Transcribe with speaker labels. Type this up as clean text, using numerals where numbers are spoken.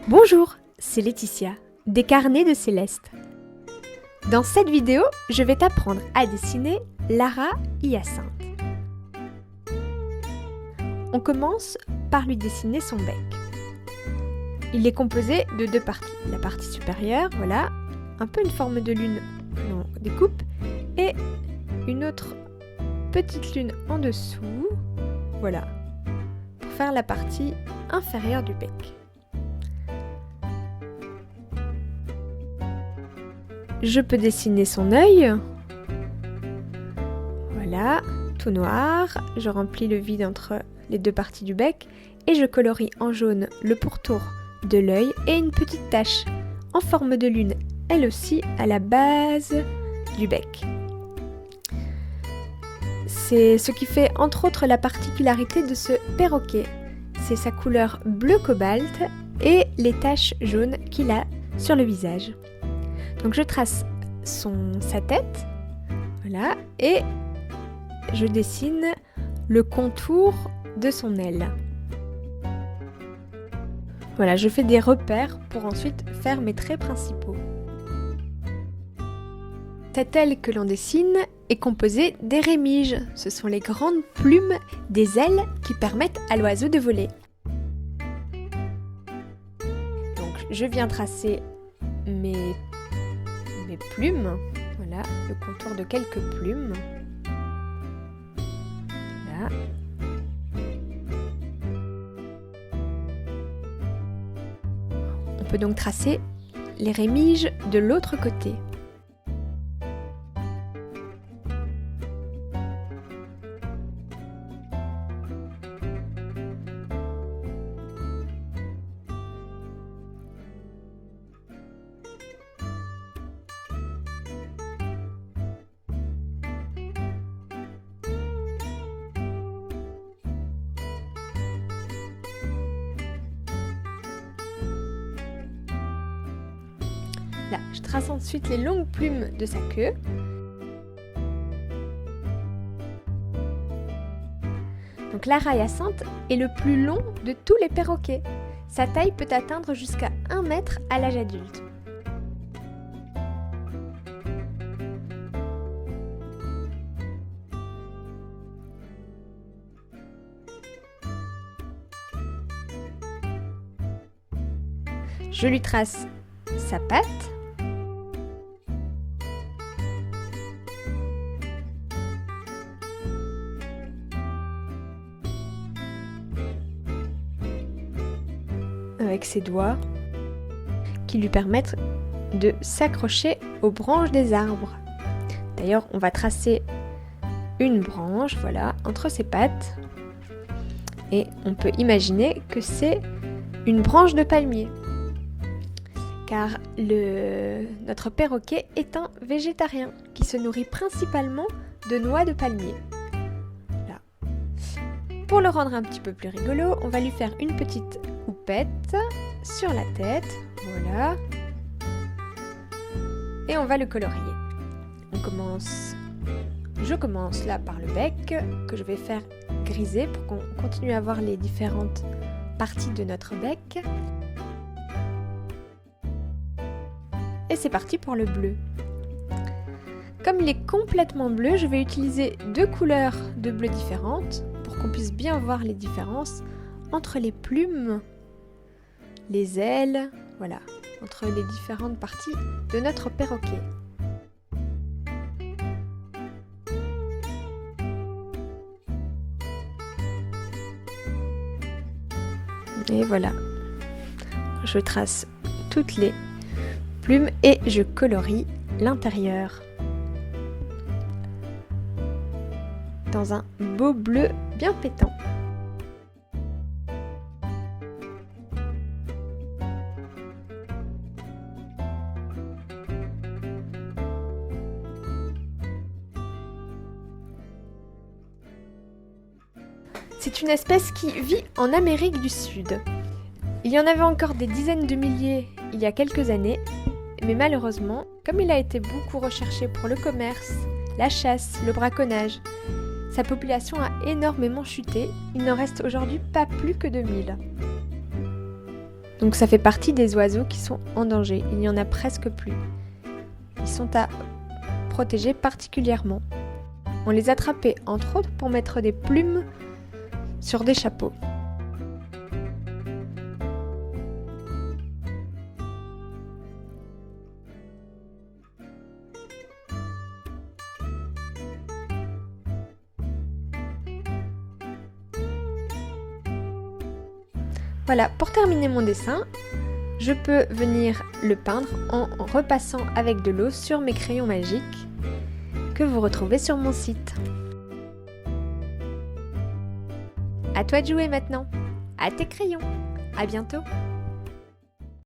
Speaker 1: Bonjour, c'est Laetitia, des carnets de Céleste. Dans cette vidéo, je vais t'apprendre à dessiner Lara Hyacinthe. On commence par lui dessiner son bec. Il est composé de deux parties. La partie supérieure, voilà, un peu une forme de lune que l'on découpe, et une autre petite lune en dessous, voilà, pour faire la partie inférieure du bec. Je peux dessiner son œil, voilà, tout noir, je remplis le vide entre les deux parties du bec et je colorie en jaune le pourtour de l'œil et une petite tache en forme de lune, elle aussi à la base du bec. C'est ce qui fait entre autres la particularité de ce perroquet, c'est sa couleur bleu cobalt et les taches jaunes qu'il a sur le visage. Donc je trace sa tête, voilà, et je dessine le contour de son aile. Voilà, je fais des repères pour ensuite faire mes traits principaux. Cette aile que l'on dessine est composée des rémiges. Ce sont les grandes plumes des ailes qui permettent à l'oiseau de voler. Donc je viens tracer mes plumes, voilà, le contour de quelques plumes. Là. On peut donc tracer les rémiges de l'autre côté. Là, je trace ensuite les longues plumes de sa queue. Donc Lara Hyacinthe est le plus long de tous les perroquets. Sa taille peut atteindre jusqu'à 1 mètre à l'âge adulte. Je lui trace sa patte. Avec ses doigts qui lui permettent de s'accrocher aux branches des arbres. D'ailleurs, on va tracer une branche, voilà, entre ses pattes. Et on peut imaginer que c'est une branche de palmier. Car notre perroquet est un végétarien qui se nourrit principalement de noix de palmier. Là. Pour le rendre un petit peu plus rigolo, on va lui faire une petite houppette sur la tête, voilà. Et on va le colorier. Je commence là par le bec, que je vais faire griser pour qu'on continue à voir les différentes parties de notre bec. Et c'est parti pour le bleu. Comme il est complètement bleu, je vais utiliser deux couleurs de bleu différentes pour qu'on puisse bien voir les différences entre les plumes, les ailes, voilà, entre les différentes parties de notre perroquet. Et voilà, je trace toutes les plumes et je colorie l'intérieur dans un beau bleu bien pétant. C'est une espèce qui vit en Amérique du Sud. Il y en avait encore des dizaines de milliers il y a quelques années, mais malheureusement, comme il a été beaucoup recherché pour le commerce, la chasse, le braconnage, sa population a énormément chuté, il n'en reste aujourd'hui pas plus que 2000. Donc ça fait partie des oiseaux qui sont en danger. Il n'y en a presque plus. Ils sont à protéger particulièrement. On les attrapait entre autres pour mettre des plumes sur des chapeaux. Voilà, pour terminer mon dessin, je peux venir le peindre en repassant avec de l'eau sur mes crayons magiques que vous retrouvez sur mon site. À toi de jouer maintenant. À tes crayons. À bientôt.